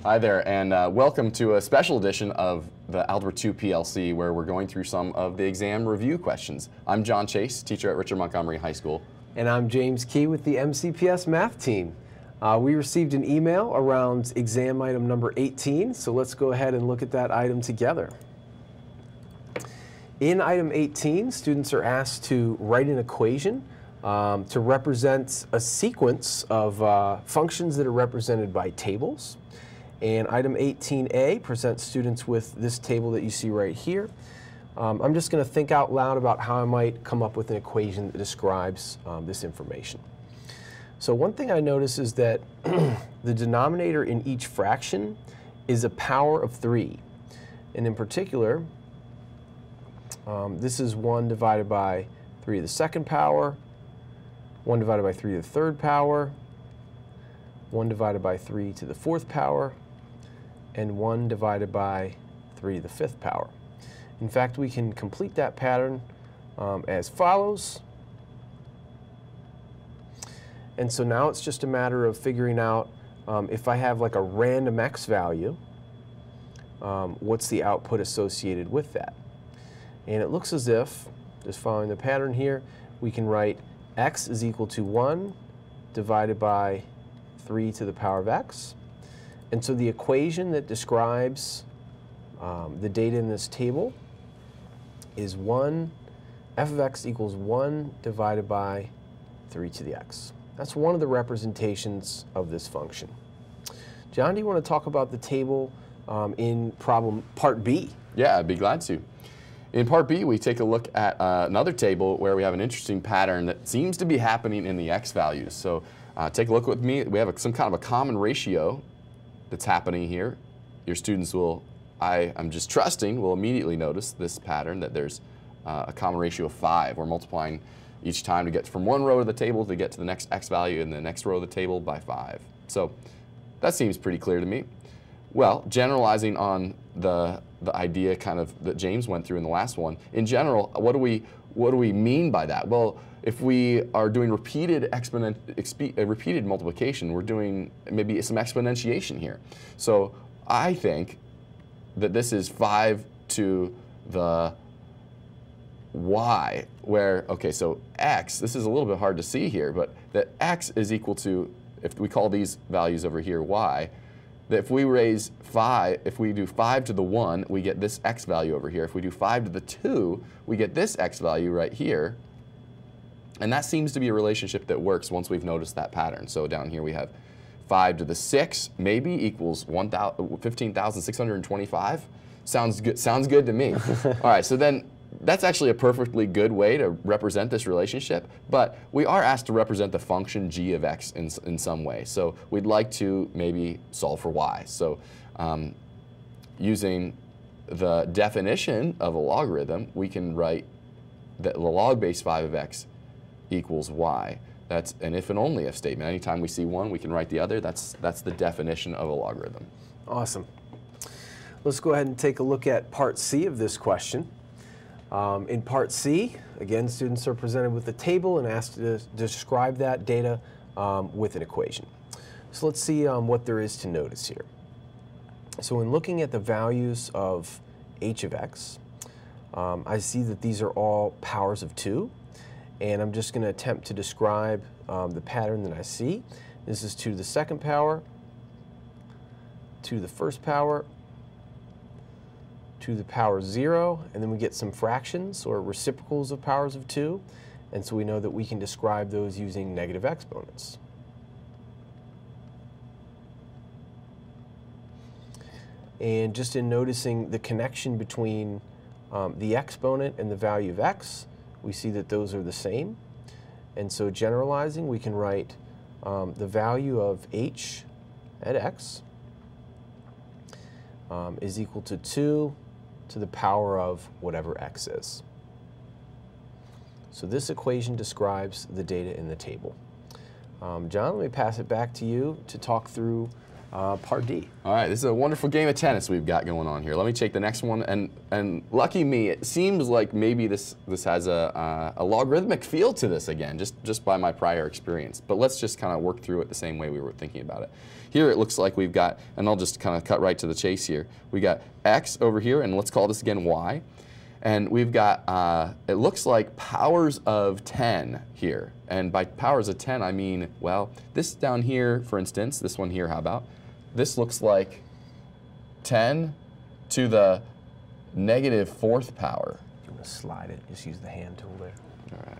Hi there, and welcome to a special edition of the Algebra 2 PLC, where we're going through some of the exam review questions. I'm John Chase, teacher at Richard Montgomery High School. And I'm James Key with the MCPS math team. We received an email around exam item number 18, so let's go ahead and look at that item together. In item 18, students are asked to write an equation to represent a sequence of functions that are represented by tables. And item 18A presents students with this table that you see right here. I'm just going to think out loud about how I might come up with an equation that describes this information. So one thing I notice is that the denominator in each fraction is a power of 3. And in particular, this is 1 divided by 3 to the second power, 1 divided by 3 to the third power, 1 divided by 3 to the fourth power, and 1 divided by 3 to the fifth power. In fact, we can complete that pattern as follows. And so now it's just a matter of figuring out if I have like a random x value, what's the output associated with that. And it looks as if, just following the pattern here, we can write x is equal to 1 divided by 3 to the power of x. And so the equation that describes the data in this table is f of x equals 1 divided by 3 to the x. That's one of the representations of this function. John, do you want to talk about the table in problem part B? Yeah, I'd be glad to. In part B, we take a look at another table where we have an interesting pattern that seems to be happening in the x values. So take a look with me. We have some kind of a common ratio that's happening here. Your students will, I'm just trusting, will immediately notice this pattern that there's a common ratio of 5. We're multiplying each time to get from one row of the table to get to the next x value in the next row of the table by 5. So that seems pretty clear to me. Well, generalizing on the idea kind of that James went through in the last one, in general, what do we mean by that? Well, if we are doing repeated multiplication, we're doing maybe some exponentiation here. So I think that this is 5 to the y, where, okay, so x, this is a little bit hard to see here, but that x is equal to, if we call these values over here y, that if we raise 5, if we do 5 to the 1, we get this x value over here. If we do 5 to the 2, we get this x value right here. And that seems to be a relationship that works once we've noticed that pattern. So down here we have 5 to the 6 maybe equals 15,625. Sounds good to me. All right, so then that's actually a perfectly good way to represent this relationship, but we are asked to represent the function g of x in some way. So we'd like to maybe solve for y. So using the definition of a logarithm, we can write that the log base 5 of x equals y. That's an if and only if statement. Anytime we see one, we can write the other. That's the definition of a logarithm. Awesome. Let's go ahead and take a look at part C of this question. In part C, again, students are presented with a table and asked to describe that data with an equation. So let's see what there is to notice here. So in looking at the values of h of x, I see that these are all powers of 2. And I'm just going to attempt to describe the pattern that I see. This is 2 to the second power, 2 to the first power, 2 to the power 0, and then we get some fractions or reciprocals of powers of 2. And so we know that we can describe those using negative exponents. And just in noticing the connection between the exponent and the value of x, we see that those are the same. And so generalizing, we can write the value of h at x is equal to 2 to the power of whatever x is. So this equation describes the data in the table. John, let me pass it back to you to talk through part D. All right, this is a wonderful game of tennis we've got going on here. Let me take the next one, and lucky me, it seems like maybe this has a logarithmic feel to this again, just by my prior experience. But let's just kind of work through it the same way we were thinking about it. Here it looks like we've got, and I'll just kind of cut right to the chase here. We got x over here, and let's call this again y. And we've got, it looks like powers of 10 here. And by powers of 10, I mean, well, this down here, for instance, this one here, how about? This looks like 10 to the negative 4th power. If you want to slide it, just use the hand tool there. All right.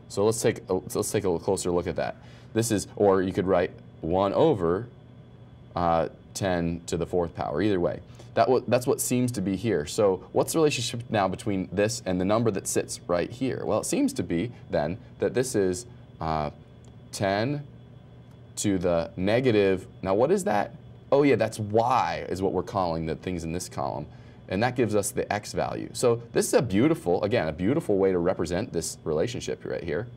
So let's take a closer look at that. This is, or you could write 1 over 10 to the 4th power, either way. That's what seems to be here. So what's the relationship now between this and the number that sits right here? Well, it seems to be then that this is 10 to the negative, now what is that? Oh yeah, that's y is what we're calling the things in this column. And that gives us the x value. So this is a beautiful, again, a beautiful way to represent this relationship right here.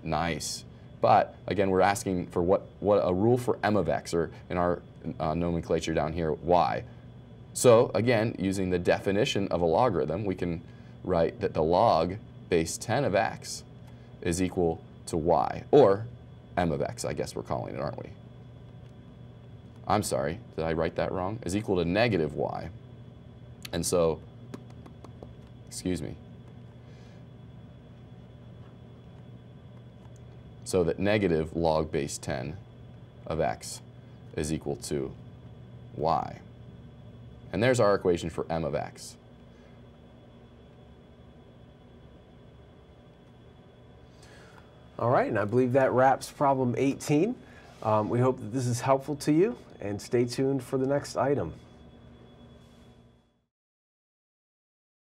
Nice. But again, we're asking for what a rule for m of x, or in our nomenclature down here, y. So again, using the definition of a logarithm, we can write that the log base 10 of x is equal to y, or m of x, I guess we're calling it, aren't we? I'm sorry, did I write that wrong? Is equal to negative y. And so, excuse me. So that negative log base 10 of x is equal to y. And there's our equation for m of x. All right, and I believe that wraps problem 18. We hope that this is helpful to you, and stay tuned for the next item.